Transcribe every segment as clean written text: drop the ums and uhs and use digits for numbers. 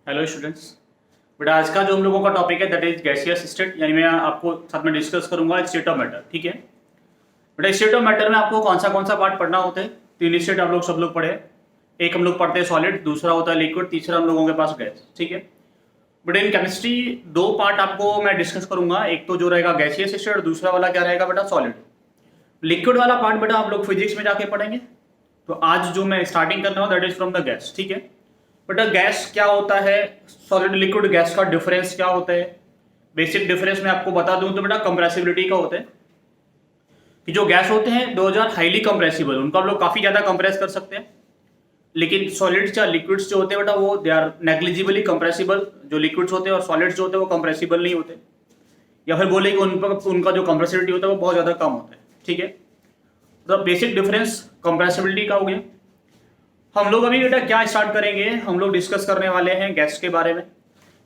Hello students. But आज का जो हम लोगों का टॉपिक है दैट इज गैसियस स्टेट, यानी मैं आपको साथ में डिस्कस करूंगा स्टेट ऑफ मैटर। ठीक है बेटा, स्टेट ऑफ मैटर में आपको कौन सा पार्ट पढ़ना होता है? तीन स्टेट आप लोग सब लोग पढ़े। एक हम लोग पढ़ते हैं सॉलिड, दूसरा होता है लिक्विड, तीसरा हम लोगों के पास गैस। ठीक है, बट इन केमिस्ट्री दो पार्ट आपको मैं डिस्कस करूंगा। एक तो जो रहेगा गैसियस स्टेट और दूसरा वाला क्या रहेगा बेटा, सॉलिड। लिक्विड वाला पार्ट बेटा आप लोग फिजिक्स में जाके पढ़ेंगे। तो आज जो मैं स्टार्टिंग कर रहा हूँ that is from the gas. ठीक है बेटा, गैस क्या होता है, सॉलिड लिक्विड गैस का डिफरेंस क्या होता है? बेसिक डिफरेंस मैं आपको बता दूं तो बेटा कंप्रेसिबिलिटी का होता है कि जो गैस होते हैं 2000 हाईली कंप्रेसिबल, उनको आप लोग काफी ज्यादा कंप्रेस कर सकते हैं। लेकिन सॉलिड्स या लिक्विड्स जो होते हैं बेटा वो दे आर नेग्लिजिबली कंप्रेसिबल। जो लिक्विड्स होते हैं और सॉलिड्स जो होते हैं वो कंप्रेसिबल नहीं होते, या फिर बोले कि उनका जो कंप्रेसिबिलिटी होता है वो बहुत ज्यादा कम होता है। ठीक है, तो बेसिक डिफरेंस कंप्रेसिबिलिटी का हो गया। हम लोग अभी बेटा क्या स्टार्ट करेंगे, हम लोग डिस्कस करने वाले हैं गैस के बारे में।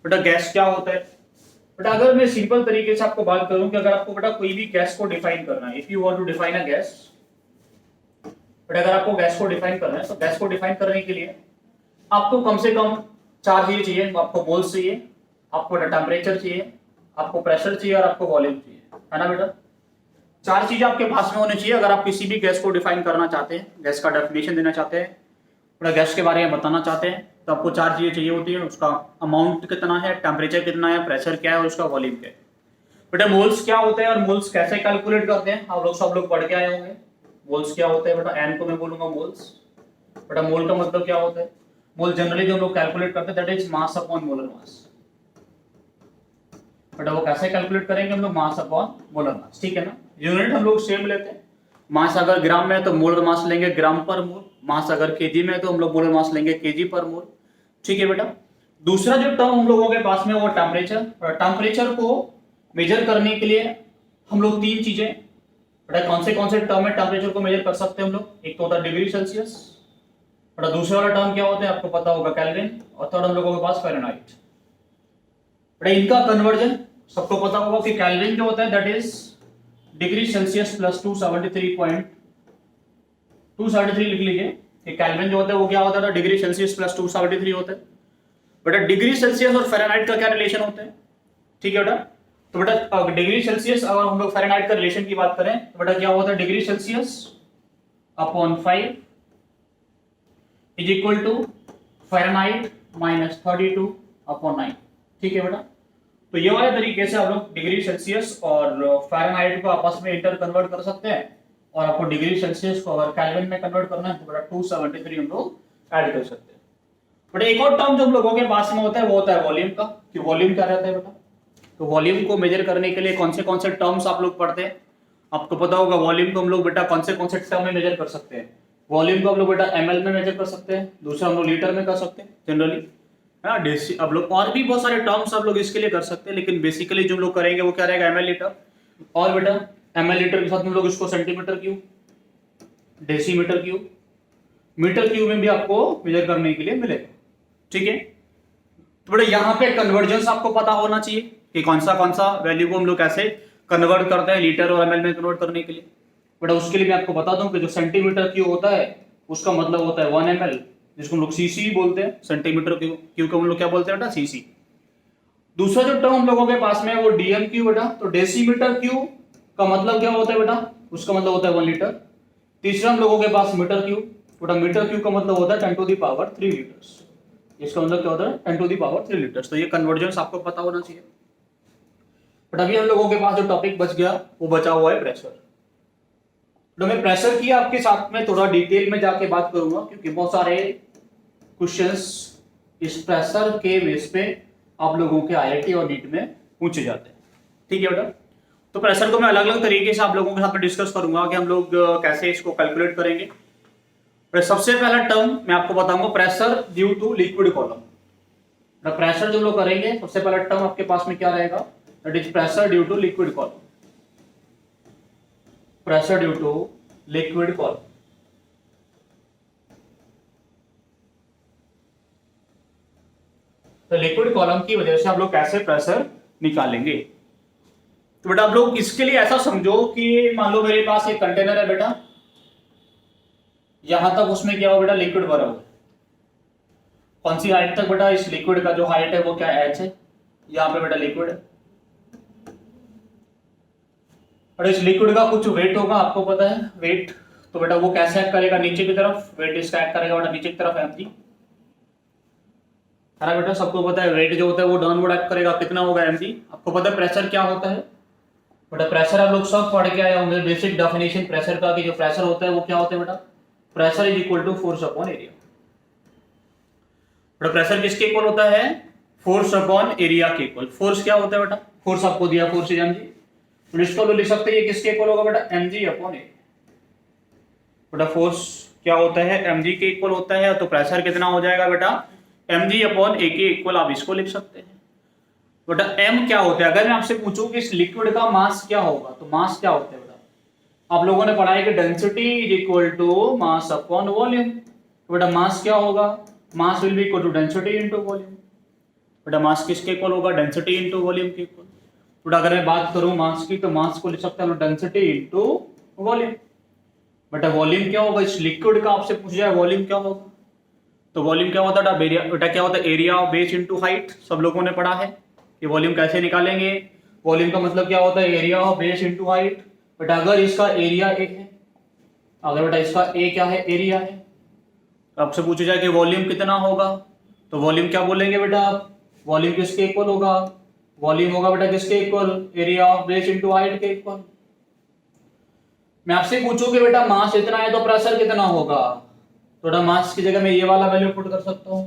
बेटा गैस क्या होता है? बेटा अगर मैं सिंपल तरीके से आपको बात करूं कि अगर आपको बेटा कोई भी गैस को डिफाइन करना है, if you want to define a gas, बेटा अगर आपको गैस को डिफाइन करना है तो गैस को डिफाइन करने के लिए आपको कम से कम चार चीजें चाहिए। आपको मोल्स चाहिए, आपको टेम्परेचर चाहिए, आपको प्रेशर चाहिए और आपको वॉल्यूम चाहिए, है ना बेटा? चार चीजें आपके पास में होनी चाहिए अगर आप किसी भी गैस को डिफाइन करना चाहते हैं, गैस का डेफिनेशन देना चाहते हैं, थोड़ा गैस के बारे में बताना चाहते हैं। तो आपको चार चीजें चाहिए होती है। उसका अमाउंट कितना है, टेम्परेचर कितना है, प्रेशर क्या है और उसका वॉल्यूम क्या है। बेटा मोल्स क्या होते हैं और मोल्स कैसे कैलकुलेट करते हैं आप लोग सब लोग पढ़ के आए होंगे। मोल्स क्या होते हैं बेटा, एन को मैं बोलूंगा मोल्स। बेटा मोल का मतलब क्या होता है? मोल जनरली जो लोग कैलकुलेट करते हैं that is mass upon molar mass. बेटा वो कैसे कैलकुलेट करेंगे हम लोग, मास अपॉन मोलर मास। ठीक है ना, यूनिट हम लोग सेम लेते हैं। मास अगर ग्राम में है तो मोलर मास लेंगे ग्राम पर मोल, मास अगर केजी में है तो हम लोग मोलर मास लेंगे केजी पर मोल। ठीक है बेटा, दूसरा जो टर्म हम लोगों के पास में वो टेम्परेचर। टेम्परेचर को मेजर करने के लिए हम लोग तीन चीजें, बेटा कौन से टर्म में टेम्परेचर को मेजर कर सकते हैं हम लोग? एक तो होता है डिग्री सेल्सियस, बेटा दूसरा वाला टर्म क्या होता है आपको पता होगा, केल्विन, और थर्ड हम लोगों के पास फ़ारेनहाइट। बेटा इनका कन्वर्जन सबको पता होगा कि केल्विन जो होता है that is degree Celsius plus 273 लिख लीजिए कि केल्विन जो होता है वो क्या होता है, डिग्री सेल्सियस प्लस 273 होता है। बेटा डिग्री सेल्सियस और फ़ारेनहाइट का क्या रिलेशन होता है? ठीक है बेटा, तो बेटा डिग्री सेल्सियस अगर हम लोग फ़ारेनहाइट का रिलेशन की बात करें तो बेटा क्या होता है, degree Celsius upon 5 is equal to Fahrenheit minus 32 upon 9। ठीक है बेटा, तो ये वाले तरीके से आप लोग डिग्री सेल्सियस और फ़ारेनहाइट को आपस में इंटर कन्वर्ट कर सकते हैं, और आपको डिग्री सेल्सियस को अगर केल्विन में कन्वर्ट करना है तो बेटा 273 हम लोग ऐड कर सकते हैं। बट एक और टर्म जो हम लोगों के पास में होता है वो होता है वॉल्यूम का, कि वॉल्यूम क्या रहता है बेटा। तो वॉल्यूम को मेजर करने के लिए कौन से टर्म्स आप लोग पढ़ते हैं? आपको पता होगा वॉल्यूम को हम लोग बेटा कौन से टर्म में मेजर कर सकते हैं। वॉल्यूम को हम लोग बेटा ml में मेजर कर सकते हैं, दूसरा हम लोग लीटर में कर सकते हैं जनरली, है ना। अब लोग और भी बहुत सारे टर्म्स आप लोग इसके लिए कर सकते हैं, लेकिन बेसिकली जो लोग करेंगे वो क्या रहेगा, ml लीटर। और बेटा ml लीटर के साथ हम लोग इसको centimetre cube, decimetre cube, metre cube में भी आपको मेजर करने के लिए मिलेगा। ठीक है, तो बेटा यहाँ पे कन्वर्जेंस आपको पता होना चाहिए कि कौन सा वैल्यू को हम लोग कैसे कन्वर्ट करते हैं लीटर और ml में कन्वर्ट करने के लिए। बेटा उसके लिए मैं आपको बता दूं कि जो सेंटीमीटर क्यूब होता है उसका मतलब होता है 1 ml, जिसको हम लोग सीसी बोलते हैं। सेंटीमीटर क्यूब को हम लोग क्या बोलते हैं बेटा, सीसी। दूसरा जो टर्म हम लोगों के पास में है वो डीएम क्यूब बेटा। तो डेसीमीटर क्यूब का मतलब क्या होता है बेटा, उसका मतलब होता है 1 लीटर। तीसरा हम लोगों के पास मीटर क्यूब, बेटा मीटर क्यूब का मतलब होता है 10 टू द पावर 3 लीटर्स। इसका मतलब क्या होता है, 10 टू द पावर 3 लीटर्स। तो ये कन्वर्जेंस आपको पता होना चाहिए। बट अभी हम लोगों के पास जो टॉपिक बच गया वो बचा हुआ है प्रेशर। तो मैं प्रेशर की आपके साथ में थोड़ा डिटेल में जाके बात करूंगा, क्योंकि बहुत सारे क्वेश्चंस इस प्रेशर के बेस पे आप लोगों के आईआईटी और नीट में पूछे जाते हैं। ठीक है बेटा, तो प्रेशर को मैं अलग अलग तरीके से आप लोगों के साथ में डिस्कस करूंगा कि हम लोग कैसे इसको कैलकुलेट करेंगे। सबसे पहला टर्म मैं आपको बताऊंगा, pressure due to liquid column. Pressure जो लोग करेंगे सबसे पहला टर्म आपके पास में क्या रहेगा, that is pressure due to liquid column. Pressure due to liquid column. तो लिक्विड कॉलम की वजह से आप लोग कैसे प्रेशर निकालेंगे? तो बेटा आप लोग इसके लिए ऐसा समझो कि मान लो मेरे पास एक कंटेनर है बेटा, यहां तक उसमें क्या हो बेटा, लिक्विड भरा हुआ है, कौन सी हाइट तक बेटा? इस लिक्विड का जो हाइट है वो क्या h है, यहाँ पे बेटा लिक्विड है, और इस लिक्विड का कुछ वेट होगा, आपको पता है वेट, तो बेटा वो कैसे एक्ट करेगा नीचे की तरफ, वेट इसका एक्ट करेगा बेटा नीचे की तरफ mg, है ना बेटा? सबको पता है वेट जो होता है वो डाउनवर्ड एक्ट करेगा, कितना होगा mg। आपको पता है प्रेशर क्या होता है बेटा? प्रेशर आप लोग सब पढ़ के आए होंगे, बेसिक डेफिनेशन प्रेशर का, कि जो प्रेशर होता है वो क्या होता है बेटा? Pressure is equal to force upon area. बेटा प्रेशर किसके इक्वल होता है? फोर्स अपॉन एरिया के इक्वल। फोर्स क्या होता है बेटा? फोर्स आपको दिया, फोर्स इज mg, तो इसको लिख सकते हैं ये किसके इक्वल होगा बेटा? mg upon area. बेटा फोर्स क्या होता है? mg के इक्वल होता है, तो प्रेशर कितना हो जाएगा बेटा? mg अपॉन a के इक्वल, आप इसको लिख सकते हैं। बेटा m क्या होता है? अगर मैं आपसे पूछूं कि इस लिक्विड का मास क्या होगा, तो मास क्या होता है बेटा? आप लोगों ने पढ़ा है कि density is equal to mass upon volume. तो बेटा मास क्या होगा? Mass will be equal to density into volume. बेटा मास किसके इक्वल होगा? डेंसिटी इनटू वॉल्यूम के इक्वल। बेटा अगर मैं बात करूं मास की, तो मास को लिख सकता हूं डेंसिटी इनटू वॉल्यूम। बेटा वॉल्यूम क्या होगा? इस लिक्विड का आपसे पूछ जाए वॉल्यूम क्या होगा, तो वॉल्यूम क्या होता है बेटा? क्या होता है? Area of base into height. सब लोगों ने पढ़ा है कि वॉल्यूम कैसे निकालेंगे। वॉल्यूम का मतलब क्या होता है? Area of base into height. बेटा अगर इसका एरिया ए है, अगर बेटा इसका ए क्या है? एरिया है, तो आपसे पूछा जाए कि वॉल्यूम कितना होगा, तो वॉल्यूम क्या बोलेंगे बेटा? वॉल्यूम किसके इक्वल होगा? वॉल्यूम होगा बेटा किसके equal? Area of base into height के इक्वल। मैं आपसे पूछूं कि बेटा मास इतना है तो प्रेशर कितना होगा, तो बेटा मास की जगह मैं ये वाला वैल्यू पुट कर सकता हूं।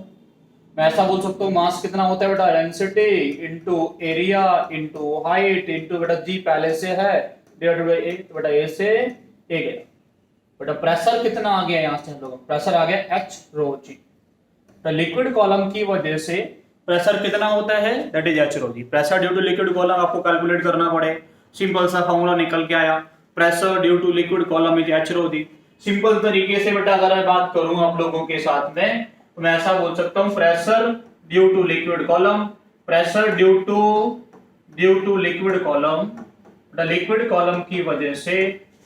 मैं ऐसा बोल सकता हूँ मास कितना होता है बेटा? Density into area into height into बेटा जी पहले से है डिवाइडेड बाय ए, तो बेटा ए से ए गया। बेटा प्रेशर कितना आ गया? यहां से हम लोग प्रेशर आ गया h रो जी। तो लिक्विड कॉलम की वजह से प्रेशर कितना होता है? That is h rho g. Pressure due to liquid column आपको कैलकुलेट करना पड़े, सिंपल सा फॉर्मूला निकल के आया, pressure due to liquid column is h rho g. Simple तरीके से बेटा अगर मैं बात करूं आप लोगों के साथ में, तो मैं ऐसा बोल सकता हूं pressure due to liquid column, pressure due to liquid column. Liquid column की वजह से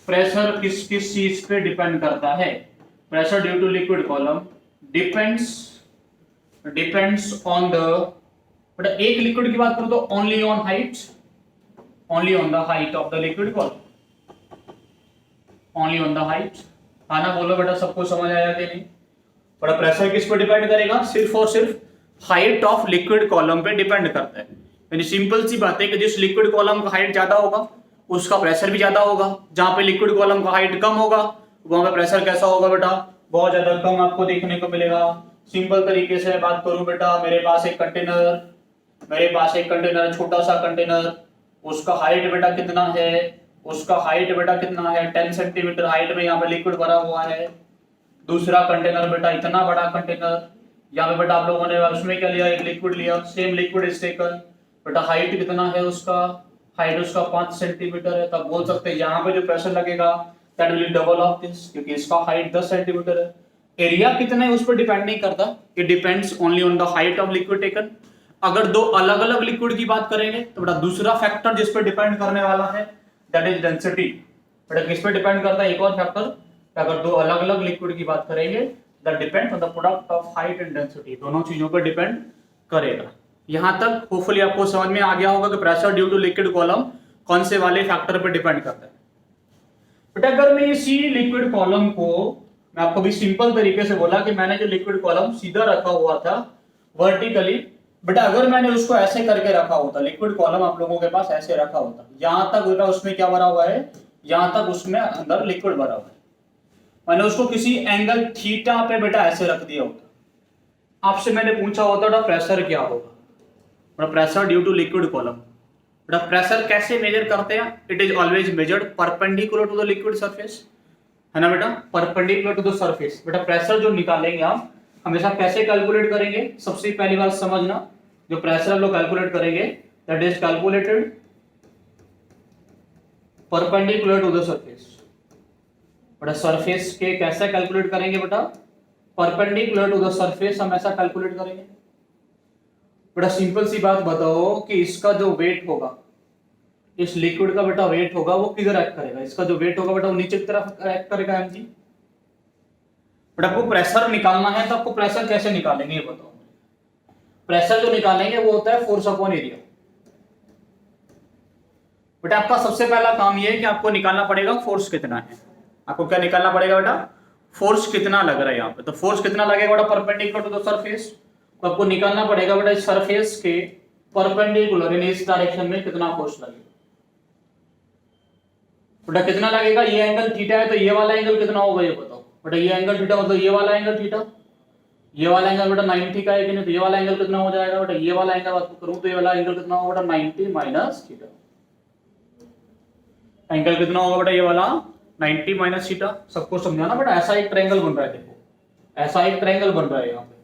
प्रेशर किस किस चीज पे डिपेंड करता है? Pressure due to liquid column depends on the, but एक लिक्विड की बात करूं तो only on height, only on the height of the liquid column, only on the height. आना बोलो बेटा, सबको समझ आया कि नहीं? बड़ा प्रेशर किस पे डिपेंड करेगा? सिर्फ और सिर्फ हाइट ऑफ लिक्विड कॉलम पे डिपेंड करता है। यानी सिंपल सी बात है कि जिस लिक्विड कॉलम का हाइट ज्यादा होगा उसका प्रेशर भी ज्यादा होगा, जहां पे लिक्विड कॉलम का हाइट कम होगा वहां पे प्रेशर कैसा होगा बेटा? बहुत ज्यादा कम आपको देखने को मिलेगा। सिंपल तरीके से बात करूं बेटा, मेरे पास एक कंटेनर, छोटा सा कंटेनर, उसका हाइट बेटा कितना है? उसका हाइट बेटा कितना है? 10 सेंटीमीटर हाइट में यहाँ पे लिक्विड भरा हुआ है। दूसरा कंटेनर बेटा इतना बड़ा कंटेनर, यहाँ पे बेटा आप लोगों ने उसमें क्या लिया? एक लिक्विड लिया, सेम लिक्विड इज टेकन। बेटा हाइट कितना है उसका? हाइट उसका 5 सेंटीमीटर है, तब बोल सकते हैं यहाँ पे जो प्रेशर लगेगा that will B double of this, क्योंकि इसका हाइट 10 सेंटीमीटर है। एरिया कितना है उस पर डिपेंड नहीं करता, it depends only on the height of liquid taken. अगर दो अलग अलग लिक्विड की बात करेंगे तो बेटा दूसरा फैक्टर जिस पर डिपेंड करने वाला है दैट इज डेंसिटी। बेटा किस पे डिपेंड करता है? एक और फैक्टर, अगर दो अलग अलग लिक्विड की बात करेंगे that depends on the product of height and density, दोनों चीजों पर डिपेंड करेगा। यहां तक होपफुली आपको समझ में आ गया होगा कि pressure due to liquid column कौन से वाले फैक्टर पर डिपेंड करता है। बेटा अगर मैं इसी लिक्विड कॉलम को, मैं आपको भी सिंपल तरीके से बोला कि मैंने जो लिक्विड कॉलम सीधा रखा हुआ था वर्टिकली, बेटा अगर मैंने उसको ऐसे करके रखा होता, लिक्विड कॉलम आप लोगों के पास ऐसे रखा होता, यहां तक बेटा उसमें क्या भरा हुआ है? यहां तक उसमें अंदर लिक्विड भरा हुआ है। मैंने उसको किसी एंगल थीटा पे बेटा ऐसे रख दिया होता, आपसे मैंने पूछा होता बेटा प्रेशर क्या होगा? बेटा pressure due to liquid column. बेटा प्रेशर कैसे मेजर करते हैं? It is always measured perpendicular to the liquid surface, है ना बेटा? Perpendicular to the surface. बेटा प्रेशर जो निकालेंगे आप हमेशा कैसे कैलकुलेट करेंगे? सबसे पहली बात समझना, जो प्रेशर हम लोग कैलकुलेट करेंगे that is calculated perpendicular to the surface. बेटा सरफेस के कैसे कैलकुलेट करेंगे बेटा? परपेंडिकुलर टू द सरफेस हम ऐसा कैलकुलेट करेंगे। बेटा सिंपल सी बात बताओ कि इसका जो वेट होगा, इस लिक्विड का बेटा वेट होगा वो किधर एक्ट करेगा? इसका जो वेट होगा बेटा वो नीचे की तरफ एक्ट करेगा एमजी। बेटा आपको प्रेशर निकालना है तो आपको प्रेशर कैसे निकालेंगे ये बताओ। प्रेशर जो निकालेंगे वो होता है फोर्स अपॉन एरिया। बेटा आपका सबसे पहला काम ये है कि आपको निकालना पड़ेगा फोर्स कितना है। आपको क्या निकालना पड़ेगा बेटा, फोर्स कितना लग रहा है यहाँ पे। तो फोर्स कितना लगेगा बेटा परपेंडिकुलर टू द सरफेस, तो आपको निकालना पड़ेगा बेटा इस सरफेस के परपेंडिकुलर इन इस डायरेक्शन में कितना फोर्स लगेगा। बेटा कितना लगेगा, ये एंगल थीटा है तो ये वाला एंगल कितना होगा ये बताओ। बेटा ये एंगल थीटा मतलब ये वाला एंगल थीटा, ये वाला एंगल बेटा 90 का है कि नहीं, तो ये वाला एंगल कितना हो जाएगा बेटा, ये वाला एंगल बात करूं तो ये वाला एंगल कितना होगा बेटा 90 माइनस थीटा। एंगल कितना होगा बेटा ये वाला 90 माइनस थीटा। सबको समझाना बेटा, ऐसा एक ट्रायंगल बन रहा है, देखो ऐसा एक ट्रायंगल बन रहा है यहाँ पे।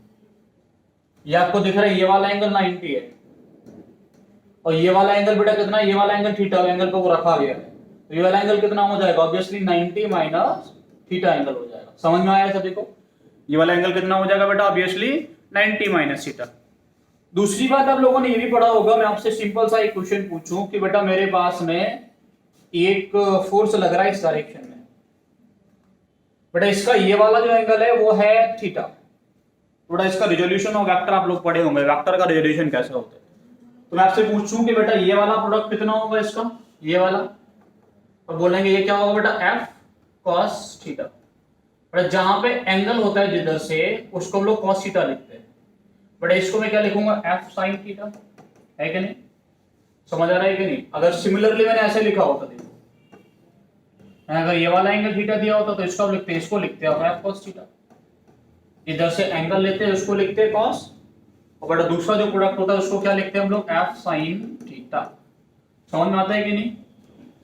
ये आपको दिख रहा है ये वाला एंगल 90 है और ये वाला एंगल बेटा कितना है, ये वाला एंगल थीटा एंगल को रखा गया है, तो ये वाला एंगल कितना हो जाएगा ऑब्वियसली 90 माइनस थीटा एंगल हो जाएगा। समझ में आया सभी को, ये वाला एंगल कितना हो जाएगा बेटा ऑब्वियसली 90 माइनस थीटा। दूसरी बात आप लोगों ने ये भी पढ़ा होगा, मैं आपसे सिंपल सा एक क्वेश्चन पूछूं कि बेटा मेरे पास में एक फोर्स लग रहा है इस डायरेक्शन में, बेटा इसका ये वाला जो एंगल है वो है थीटा। बेटा इसका रिजोल्यूशन और वेक्टर आप लोग पढ़े होंगे, वेक्टर का रिजोल्यूशन कैसे होता है। तो मैं आपसे पूछूं कि बेटा ये वाला प्रोडक्ट कितना होगा इसका, ये वाला, और बोलेंगे ये क्या होगा बेटा एफ कॉस थीटा। बेटा जहां पे एंगल होता है जिधर से उसको हम लोग कॉस थीटा लिखते हैं। बेटा इसको मैं क्या लिखूंगा एफ साइन थीटा, है कि नहीं, समझ आ रहा है कि नहीं। अगर सिमिलरली मैंने ऐसे लिखा होता, देखो अगर ये वाला एंगल थीटा दिया होता तो इसको लिखते, इसको लिखते हैं एफ कॉस थीटा। इधर से एंगल लेते हैं उसको लिखते हैं कॉस, और बेटा दूसरा जो प्रोडक्ट होता है उसको क्या लिखते हैं हम लोग एफ साइन थीटा। समझ में आता है कि नहीं,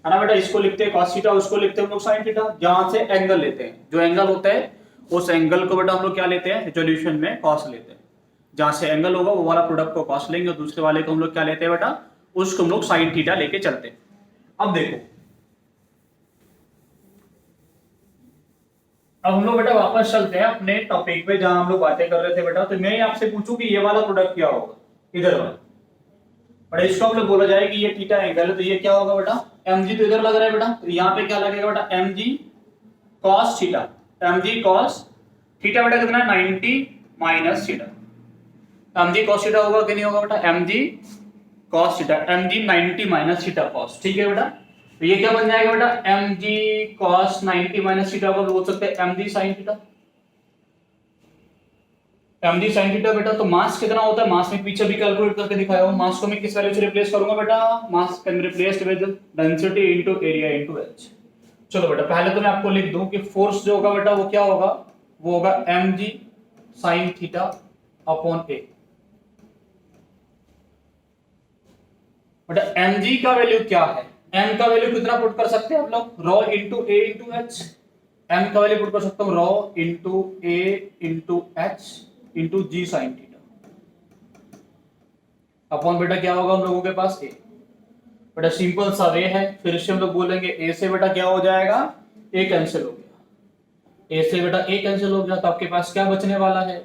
है ना बेटा। इसको लिखते हैं cos थीटा, उसको लिखते हैं हम लोग sin थीटा। जहां से एंगल लेते हैं, जो एंगल होता है उस एंगल को बेटा हम लोग क्या लेते हैं रिजोल्यूशन में cos लेते हैं। जहां से एंगल होगा वो वाला प्रोडक्ट को cos लेंगे और दूसरे वाले को हम लोग क्या लेते हैं बेटा, उसको हम लोग sin थीटा लेके चलते हैं। अब देखो, अब हम लोग बेटा वापस चलते हैं अपने टॉपिक पे जहां हम लोग बातें कर रहे थे बेटा। तो मैं आपसे पूछूं कि ये वाला प्रोडक्ट क्या होगा, इधर वाला, बट इसको हम लोग बोला जाए कि ये थीटा एंगल है, तो ये क्या होगा बेटा mg, तो इधर लग रहा है बेटा, तो यहाँ पे क्या लगेगा बेटा mg cos theta, mg cos theta बेटा कितना है 90 minus theta. mg cos theta होगा कि नहीं होगा बेटा, mg cos theta, mg 90 minus theta cos, ठीक है बेटा। तो ये क्या बन जाएगा बेटा mg cos 90 माइनस थीटा को बोल सकते हैं mg sin theta, mg sin theta बेटा। तो मास कितना होता है, मास में पीछे भी कैलकुलेट करके दिखाया हूं। मास को मैं किस वैल्यू से रिप्लेस करूंगा बेटा, मास can be replaced with density into area into h। चलो बेटा पहले तो मैं आपको लिख दूं कि फोर्स जो होगा बेटा वो क्या होगा, वो होगा mg sin theta upon a। बेटा mg का वैल्यू क्या है, m का वैल्यू कितना पुट कर सकते हैं आप लोग, rho into a into h। m का वैल्यू पुट कर सकता हूं rho into a into h into g sine theta upon बेटा क्या होगा हम लोगों के पास a। बेटा सिंपल सा वे है, फिर से हम लोग बोलेंगे a से बेटा क्या हो जाएगा, a कैंसिल हो गया, a से बेटा a कैंसिल हो गया, तो आपके पास क्या बचने वाला है,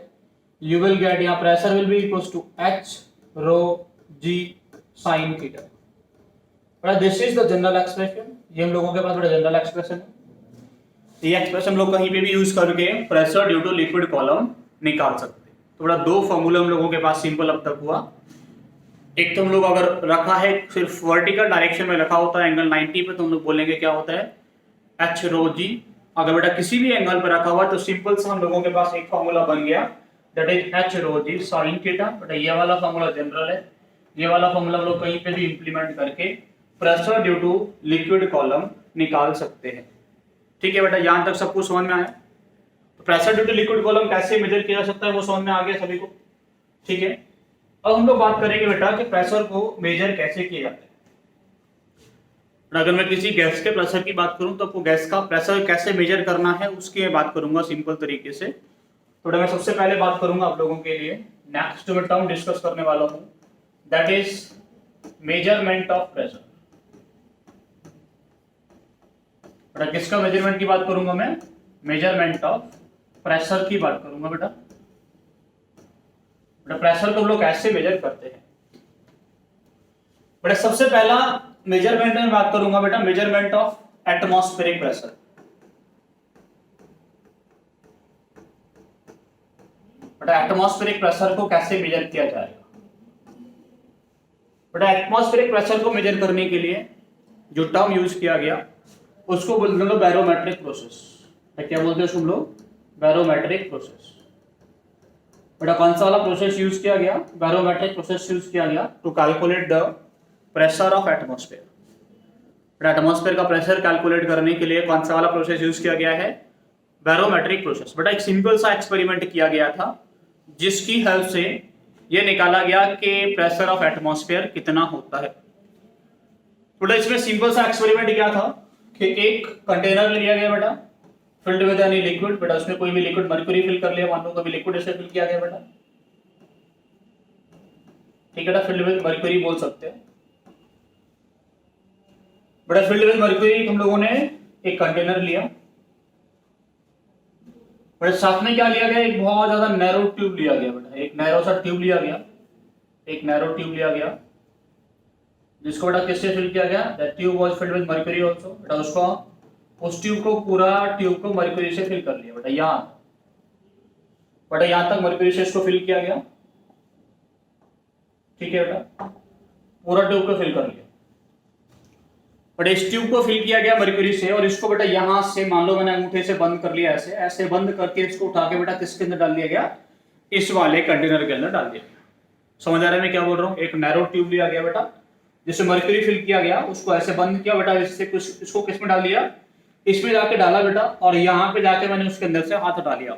यू विल गेट, यहाँ pressure will be equals to h rho g sine theta. बेटा this is the general expression, ये हम लोगों के पास बेटा जनरल एक्सप्रेशन है। ये एक्सप्रेशन हम लोग कहीं पे भी यूज करके pressure due to liquid column निकाल सकते हैं। तो बड़ा दो फॉर्मूला हम लोगों के पास सिंपल अब तक हुआ। एक तो हम लोग अगर रखा है सिर्फ वर्टिकल डायरेक्शन में रखा होता है एंगल 90 पे, तो हम लोग बोलेंगे क्या होता है एच रो जी। अगर बेटा किसी भी एंगल पे रखा हुआ तो सिंपल सा हम लोगों के पास एक फॉर्मूला बन गया, that is h rho g sine theta. बेटा ये वाला फॉर्मूला जनरल है, ये वाला फॉर्मूला हम लोग कहीं पे भी इंप्लीमेंट करके pressure due to liquid column निकाल सकते हैं। ठीक है बेटा, यहां तक सब कुछ समझ में आया। तो pressure due to liquid column कैसे मेजर किया जा सकता है वो समझ में आ गया सभी को, ठीक है। अब हम लोग बात करेंगे बेटा कि प्रेशर को मेजर कैसे किया जाता है। अगर मैं किसी गैस के प्रेशर की बात करूं तो आपको गैस का प्रेशर कैसे मेजर करना है उसकी मैं बात करूंगा सिंपल तरीके से। तो मैं सबसे पहले बात करूंगा आप लोगों के लिए, नेक्स्ट जो मैं टर्म डिस्कस करने वाला हूं that is measurement of pressure. बेटा किसका मेजरमेंट की बात करूंगा मैं, मेजरमेंट ऑफ प्रेशर की बात करूंगा बेटा। बेटा प्रेशर को हम लोग कैसे मेजर करते हैं। बेटा सबसे पहला मेजरमेंट में बात करूंगा बेटा मेजरमेंट ऑफ एटमॉस्फेरिक प्रेशर। बेटा एटमॉस्फेरिक प्रेशर को कैसे मेजर किया जाएगा। बेटा एटमॉस्फेरिक प्रेशर को मेजर करने के लिए जो टर्म यूज किया गया उसको बोलते हैं बैरोमेट्रिक प्रोसेस। क्या बोलते हैं उसको हम लोग? Barometric process. बेटा कौन सा वाला प्रोसेस यूज किया गया? बैरोमेट्रिक प्रोसेस यूज किया गया to calculate the pressure of atmosphere. बेटा एटमॉस्फेयर का प्रेशर कैलकुलेट करने के लिए कौन सा वाला प्रोसेस यूज किया गया है? Barometric process. बेटा एक सिंपल सा एक्सपेरिमेंट किया गया था जिसकी हेल्प से यह निकाला गया कि प्रेशर ऑफ एटमॉस्फेयर कितना होता है। बेटा इसमें सिंपल सा एक्सपेरिमेंट क्या था कि एक कंटेनर लिया गया बेटा, फिल्ड विद एनी लिक्विड। बेटा उसमें कोई भी लिक्विड, मर्क्यूरी फिल कर लिया, मान लो कभी लिक्विड ऐसे फिल किया गया बेटा, ठीक है बेटा, फिल्ड विद मर्क्यूरी बोल सकते हैं। बेटा फिल्ड विद मर्क्यूरी हम लोगों ने एक कंटेनर लिया, बेटा साथ में क्या लिया गया? एक बहुत ज्यादा नैरो ट्यूब लिया गया बेटा, एक नैरो सा ट्यूब लिया गया, एक नैरो ट्यूब लिया गया जिसको बेटा किससे फिल किया गया? That tube was filled with mercury also. बेटा उसको, उस ट्यूब को, पूरा ट्यूब को मर्क्यूरी से फिल कर लिया बेटा, यहां बेटा यहां तक मर्क्यूरी से इसको फिल किया गया, ठीक है बेटा, पूरा ट्यूब को फिल कर लिया। बट इस ट्यूब को फिल किया गया मर्क्यूरी से और इसको बेटा यहां से मान लो मैंने अंगूठे से बंद कर लिया, ऐसे ऐसे बंद करके इसको उठा के बेटा किसके अंदर डाल दिया गया? इस वाले कंटेनर के अंदर डाल दिया गया। समझ आ रहा है मैं क्या बोल रहा हूँ? एक नैरो ट्यूब लिया गया बेटा जिससे मर्क्यूरी फिल किया गया, उसको ऐसे बंद किया बेटा, इससे कुछ इसको किसमें डाल दिया? इसमें जाके डाला बेटा, और यहाँ पे जाके मैंने उसके अंदर से हाथ हटा लिया।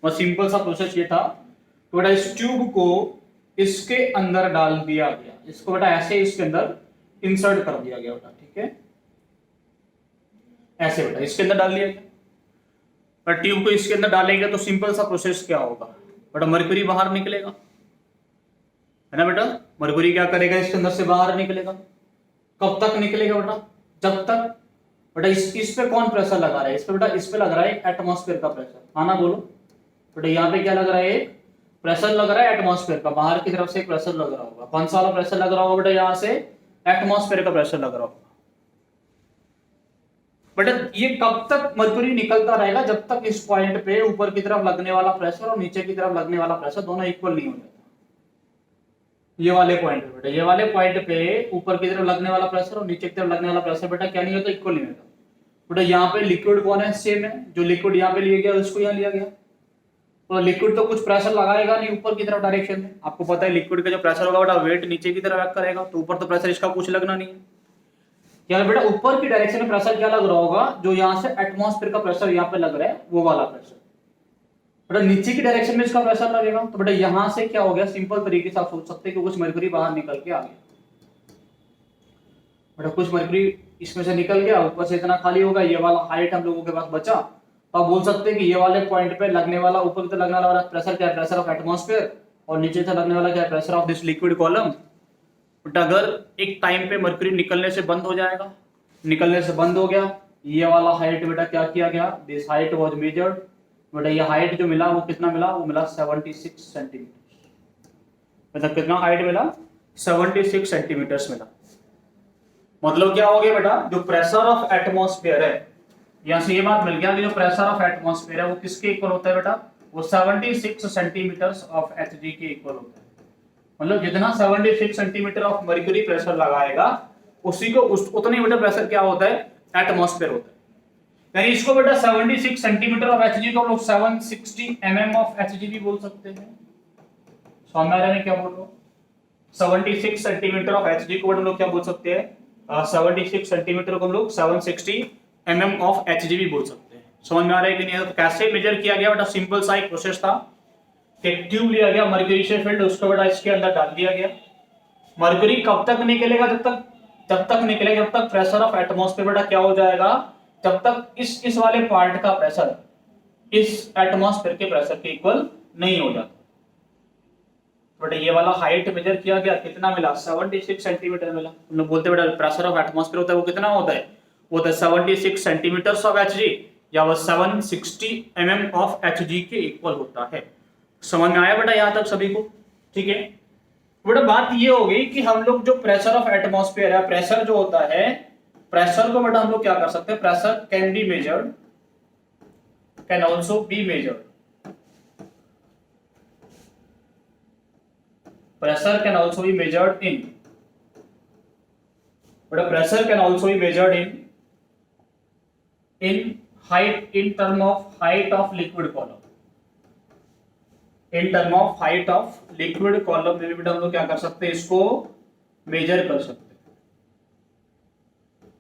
बस सिंपल सा प्रोसेस ये था। तो बेटा इस ट्यूब को इसके अंदर डाल दिया गया, इसको बेटा ऐसे इसके अंदर इंसर्ट कर दिया गया बेटा, ठीक है, ऐसे बेटा इसके अंदर डाल दिया गया। पर ट्यूब को इसके अंदर डालेंगे तो सिंपल सा प्रोसेस क्या होगा बेटा? मर्क्यूरी बाहर निकलेगा, है ना बेटा? मर्क्यूरी क्या करेगा? इसके अंदर से बाहर निकलेगा। कब तक निकलेगा बेटा? जब तक बेटा इस पे कौन प्रेशर लगा रहा है? इस पे बेटा, इस पे लग रहा है एटमॉस्फेयर का प्रेशर। हाँ ना बोलो बेटा, यहाँ पे क्या लग रहा है? प्रेशर लग रहा है एटमॉस्फेयर का, बाहर की तरफ से प्रेशर लग रहा होगा। कौन सा वाला प्रेशर लग रहा होगा बेटा? यहाँ से एटमॉस्फेयर का प्रेशर लग रहा होगा। बेटा ये कब तक मर्क्यूरी निकलता रहेगा? जब तक इस पॉइंट पे ऊपर की तरफ लगने वाला प्रेशर और नीचे की तरफ लगने वाला प्रेशर दोनों इक्वल नहीं हो जाता। ये वाले पॉइंट पे बेटा, ये वाले पॉइंट पे ऊपर की तरफ लगने वाला प्रेशर और नीचे की तरफ लगने वाला प्रेशर बेटा क्या नहीं होता? इक्वल नहीं होता बेटा। यहाँ पे लिक्विड कौन है? सेम है, जो लिक्विड यहाँ पे लिया गया उसको यहाँ लिया गया। तो लिक्विड तो कुछ प्रेशर लगाएगा नहीं ऊपर की तरफ डायरेक्शन में। आपको पता है लिक्विड का जो प्रेशर होगा बेटा, वेट नीचे की तरफ एक्ट करेगा, तो ऊपर तो प्रेशर इसका कुछ लगना नहीं है। क्या बेटा ऊपर की डायरेक्शन में प्रेशर क्या लग रहा होगा? जो यहाँ से एटमॉस्फेयर का प्रेशर यहाँ पे लग रहा है वो वाला प्रेशर। बेटा नीचे की डायरेक्शन में इसका प्रेशर लगेगा, तो बेटा यहां से क्या हो गया? सिंपल तरीके से आप सोच सकते हैं कि कुछ मर्क्यूरी बाहर निकल के आ गया बेटा, कुछ मर्क्यूरी इसमें से निकल गया, ऊपर से इतना खाली होगा, ये वाला हाइट हम लोगों के पास बचा। तो आप बोल सकते हैं कि ये वाले पॉइंट पे लगने वाला, ऊपर से लगने वाला प्रेशर क्या है? Pressure of atmosphere. और नीचे से लगने वाला क्या है? Pressure of this liquid column. But अगर एक टाइम पे मर्क्यूरी निकलने से बंद हो जाएगा, निकलने से बंद हो गया, ये वाला हाइट बेटा क्या किया गया? This height was measured. बेटा ये हाइट जो मिला वो कितना मिला? वो मिला 76 सेंटीमीटर। मतलब कितना हाइट मिला? 76 सेंटीमीटर मिला। मतलब क्या हो गया बेटा? जो प्रेशर ऑफ एटमॉस्फेयर है, यहां से ये बात मिल गया कि जो प्रेशर ऑफ एटमॉस्फेयर है वो किसके इक्वल होता है बेटा? वो 76 सेंटीमीटर ऑफ Hg के इक्वल होता है। मतलब जितना 76 सेंटीमीटर ऑफ मर्क्यूरी प्रेशर लगाएगा उसी को उतनी बेटा प्रेशर क्या होता है? एटमॉस्फेयर होता है। यानी इसको बेटा 76 सेंटीमीटर ऑफ Hg को हम लोग 760 mm ऑफ Hg भी बोल सकते हैं। समझ में आ रहा है क्या बोल रहा हूँ? 76 सेंटीमीटर ऑफ Hg को हम लोग क्या बोल सकते हैं? 76 सेंटीमीटर को हम लोग 760 mm ऑफ Hg भी बोल सकते हैं। समझ में आ रहा है कि नहीं? तो कैसे मेजर किया गया बेटा? सिंपल सा एक प्रोसेस था कि ट्यूब लिया गया मर्क्यूरी से फिल्ड, उसको बेटा इसके अंदर डाल दिया गया। मर्क्यूरी कब तक निकलेगा? जब तक निकलेगा जब तक प्रेशर ऑफ एटमॉस्फेयर बेटा क्या हो जाएगा? जब तक इस वाले पार्ट का प्रेशर इस एटमॉस्फेयर के प्रेशर के इक्वल नहीं हो जाता। बेटा ये वाला हाइट मेजर किया गया, कितना मिला? 76 सेंटीमीटर मिला। हम लोग बोलते बेटा प्रेशर ऑफ एटमॉस्फेयर होता है वो कितना होता है? वो होता है 76 सेंटीमीटर ऑफ Hg, या वो 760 mm ऑफ Hg के इक्वल होता है। समझ में आया बेटा यहां तक सभी को? ठीक है बेटा, बात ये हो गई कि हम लोग जो प्रेशर ऑफ एटमॉस्फेयर है, प्रेशर जो होता है, प्रेशर को बेटा हम लोग क्या कर सकते हैं? Pressure can be measured, can also be measured. Pressure can also be measured in बेटा pressure can also be measured in height, in term of height of liquid column, in term of height of liquid column में भी बेटा हम लोग क्या कर सकते हैं, इसको मेजर कर सकते हैं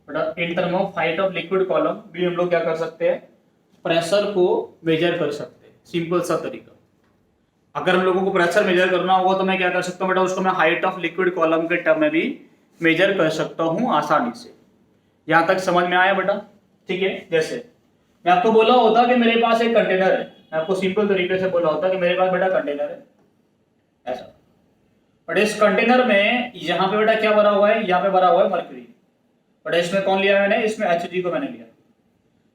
बेटा। इन term of height of liquid column भी हम लोग क्या कर सकते हैं, प्रेशर को मेजर कर सकते हैं। सिंपल सा तरीका, अगर हम लोगों को प्रेशर मेजर करना होगा तो मैं क्या कर सकता हूँ बेटा, उसको मैं हाइट ऑफ लिक्विड कॉलम के टर्म में भी मेजर कर सकता हूँ आसानी से। यहां तक समझ में आया बेटा? ठीक है। जैसे मैं आपको बोला होता कि मेरे पास एक कंटेनर है, मैं आपको सिंपल तरीके से बोला होता कि मेरे पास बेटा कंटेनर है ऐसा, बट इस कंटेनर में यहाँ पे बेटा क्या भरा हुआ है, यहाँ पे भरा हुआ है मरकरी, बट इसमें कौन लिया मैंने, इसमें Hg को मैंने लिया,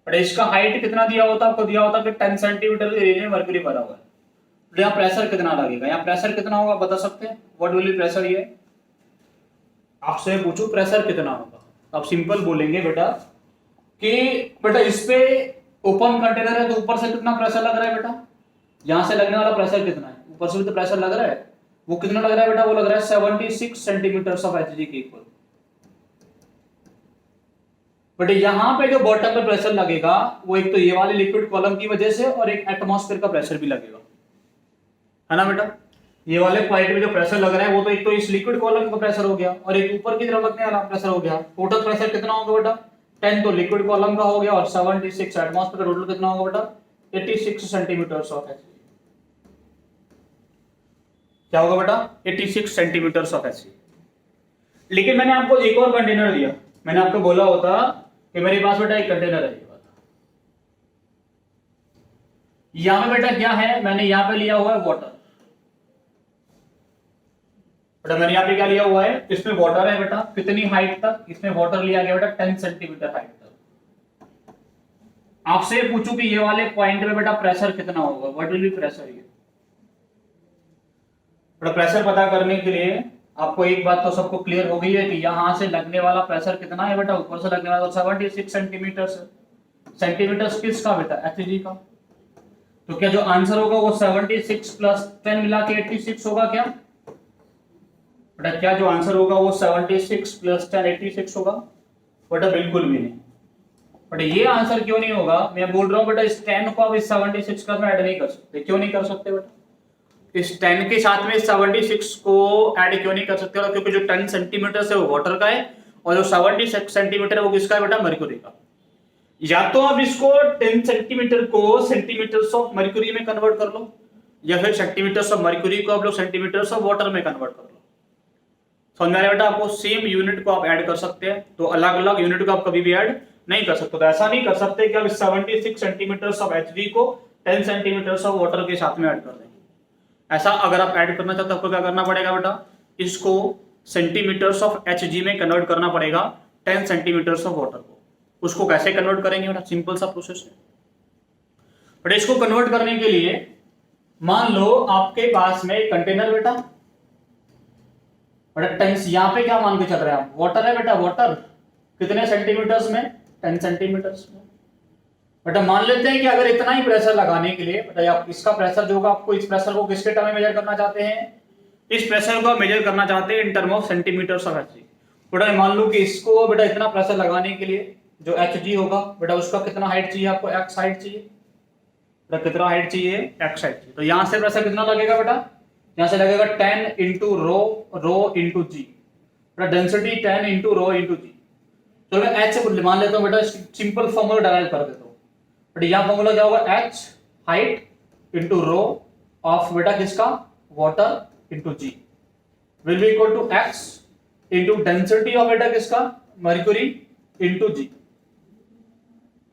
बट इसका हाइट कितना दिया होता, आपको दिया होता कि 10 सेंटीमीटर के रेंज में मरकरी भरा हुआ है। तो यहाँ प्रेशर कितना लगेगा, यहाँ प्रेशर कितना होगा बता सकते हैं? What will be pressure? ये आपसे पूछूं प्रेशर कितना होगा, आप सिंपल बोलेंगे बेटा कि बेटा इस पे ओपन कंटेनर है तो ऊपर से कितना प्रेशर लग रहा है बेटा, यहां से लगने वाला प्रेशर कितना है, ऊपर से भी तो प्रेशर लग रहा है, वो कितना लग रहा है बेटा, वो लग रहा है 76 सेंटीमीटर ऑफ Hg के इक्वल। बट यहाँ पे जो बॉटम पे प्रेशर लगेगा वो एक तो ये वाले लिक्विड कॉलम की वजह से और एक एटमॉस्फेयर का प्रेशर भी लगेगा, है ना बेटा। ये वाले पॉइंट में जो प्रेशर लग रहा है वो तो एक तो इस लिक्विड कॉलम का प्रेशर हो गया और एक ऊपर की तरफ लगने वाला प्रेशर हो गया। टोटल प्रेशर कितना होगा बेटा, 10 तो लिक्विड कॉलम का हो गया और 76 एटमॉस्फेयर का। टोटल कितना होगा बेटा, 86 सेंटीमीटर ऑफ Hg। क्या होगा बेटा, 86 सेंटीमीटर ऑफ Hg। लेकिन मैंने आपको एक और कंटेनर दिया, मैंने आपको बोला होता कि मेरे पास बेटा एक कंटेनर है ये वाला, यहां पे बेटा क्या है, मैंने यहां पे लिया हुआ है वाटर, बेटा मैंने यहाँ पे क्या लिया हुआ है, इसमें वाटर है बेटा, कितनी हाइट तक, इसमें वाटर लिया गया बेटा 10 सेंटीमीटर हाइट तक। आपसे पूछूं कि ये वाले पॉइंट में बेटा प्रेशर कितना होगा, व्हाट विल बी प्रेशर? ये बेटा प्रेशर पता करने के लिए आपको एक बात तो सबको क्लियर हो गई है कि यहां से लगने वाला प्रेशर कितना है बेटा, ऊपर से लगने वाला 76 सेंटीमीटर। सेंटीमीटर किसका बेटा, Hg का। तो क्या जो आंसर होगा वो 76 प्लस 10 मिला के 86 होगा क्या बेटा? क्या जो आंसर होगा वो 76 प्लस 10 86 होगा बेटा? बिल्कुल भी नहीं बेटा। ये आंसर क्यों नहीं होगा, मैं बोल रहा हूं बेटा इस 10 को आप इस 76 का ऐड नहीं कर सकते। क्यों नहीं कर सकते बेटा? इस 10 के साथ में 76 को ऐड क्यों नहीं कर सकते? क्योंकि जो 10 सेंटीमीटर है वो वाटर का है और जो 76 सेंटीमीटर है वो किसका है बेटा, मरक्यूरी का। या तो आप इसको 10 सेंटीमीटर को सेंटीमीटर ऑफ मरक्यूरी में कन्वर्ट कर लो, या फिर सेंटीमीटर ऑफ मरक्यूरी को आप लोग सेंटीमीटर ऑफ वाटर में कन्वर्ट कर लो। समझ में आ रहा है बेटा आपको? सेम यूनिट को आप ऐड कर सकते हैं, तो अलग अलग यूनिट को आप कभी भी ऐड नहीं कर सकते। तो ऐसा नहीं कर सकते कि आप 76 सेंटीमीटर ऑफ Hg को 10 सेंटीमीटर ऑफ वाटर के साथ में ऐड कर दें। ऐसा अगर आप ऐड करना चाहते हो आपको क्या करना पड़ेगा बेटा, इसको सेंटीमीटर्स ऑफ Hg में कन्वर्ट करना पड़ेगा 10 सेंटीमीटर्स ऑफ वाटर को। उसको कैसे कन्वर्ट करेंगे बेटा, सिंपल सा प्रोसेस है। बट इसको कन्वर्ट करने के लिए मान लो आपके पास में कंटेनर बेटा, बट टेंस यहाँ पे क्या मान के चल रहे हैं आप, वाटर है बेटा, वाटर कितने सेंटीमीटर्स में, 10 सेंटीमीटर्स में। बेटा मान लेते हैं कि अगर इतना ही प्रेशर लगाने के लिए बेटा इसका प्रेशर जो होगा, आपको इस प्रेशर को किसके टर्म में मेजर करना चाहते हैं, इस प्रेशर को मेजर करना चाहते हैं in term of centimetres of Hg। बेटा मान लो कि इसको बेटा इतना प्रेशर लगाने के लिए जो Hg होगा बेटा उसका कितना हाइट चाहिए आपको, x हाइट चाहिए बेटा, कितना हाइट चाहिए, x हाइट चाहिए। तो यहां से प्रेशर कितना लगेगा बेटा, यहां से लगेगा 10 इंटू रो इंटू जी, डेंसिटी 10 इंटू रो इंटू जी। तो मैं h से मान लेता हूं बेटा, सिंपल फॉर्मूला डराइव कर देता हूं। बट यहां फॉर्मूला क्या होगा, h height into rho of बेटा किसका, water into g will be equal to x into density of बेटा किसका, मर्क्यूरी इंटू जी।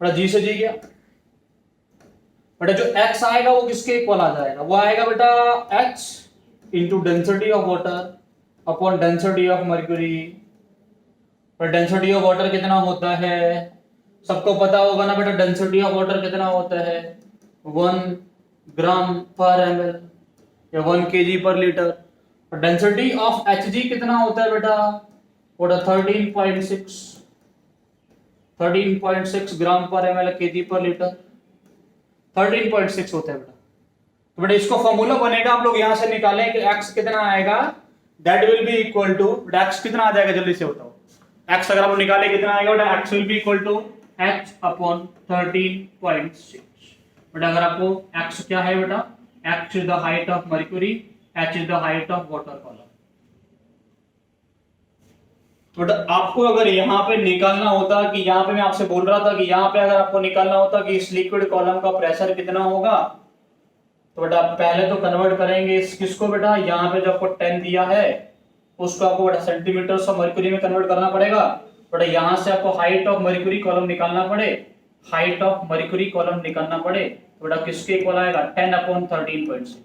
बेटा जी से जी गया बेटा, जो x आएगा वो किसके इक्वल आ जाएगा, वो आएगा बेटा h into density of water upon density of mercury. Density of water कितना होता है, सबको पता होगा ना बेटा, डेंसिटी ऑफ वाटर कितना होता है, 1 ग्राम पर ml या 1 kg पर लीटर। डेंसिटी ऑफ Hg कितना होता है बेटा, वो 13.6 ग्राम पर ml kg पर लीटर, 13.6 होता है बेटा। तो बेटा इसको फॉर्मूला बनेगा, आप लोग यहां से निकालें कि x कितना आएगा, that will be equal to, x कितना आ जाएगा जल्दी से बताओ, एक्स अगर आप निकाले कितना आएगा बेटा, x will be equal to h upon 13.6। बेटा अगर आपको एक्स क्या है बेटा, x is the height of mercury, h is the height of water column. बेटा आपको अगर यहाँ पे निकालना होता कि यहाँ पे मैं आपसे बोल रहा था कि यहाँ पे अगर आपको निकालना होता कि इस लिक्विड कॉलम का प्रेशर कितना होगा, तो बेटा पहले तो कन्वर्ट करेंगे इस किसको बेटा, यहाँ पे जो आपको 10 दिया है उसको आपको बेटा सेंटीमीटर ऑफ मर्क्यूरी में कन्वर्ट करना पड़ेगा। बेटा यहाँ से आपको हाइट ऑफ मर्क्यूरी कॉलम निकालना पड़े, हाइट ऑफ मर्क्यूरी कॉलम निकालना पड़े, तो बेटा किसके इक्वल आएगा, 10 अपॉन 13.6।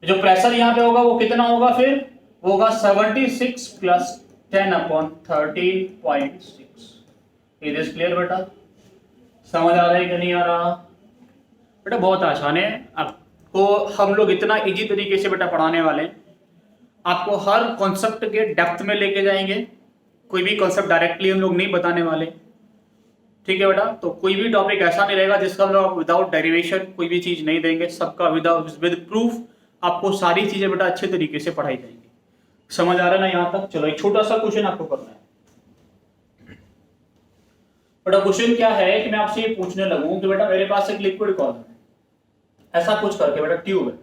जो प्रेशर यहाँ पे होगा वो कितना होगा, फिर वो होगा 76 plus 10 upon 13.6। It is clear बेटा, समझ आ रहा है कि नहीं आ रहा बेटा? बहुत आसान है, आपको हम लोग इतना इजी तरीके से बेटा पढ़ाने वाले हैं, आपको हर कॉन्सेप्ट के डेप्थ में लेके जाएंगे, कोई भी कॉन्सेप्ट डायरेक्टली हम लोग नहीं बताने वाले, ठीक है बेटा? तो कोई भी टॉपिक ऐसा नहीं रहेगा जिसका हम लोग विदाउट डेरिवेशन कोई भी चीज नहीं देंगे, सबका विद प्रूफ आपको सारी चीजें बेटा अच्छे तरीके से पढ़ाई जाएंगी। समझ आ रहा है ना यहाँ तक? चलो एक छोटा सा क्वेश्चन आपको करना है बेटा। क्वेश्चन क्या है कि मैं आपसे ये पूछने लगूं कि बेटा मेरे पास एक लिक्विड कॉलम है, ऐसा कुछ करके बेटा ट्यूब है,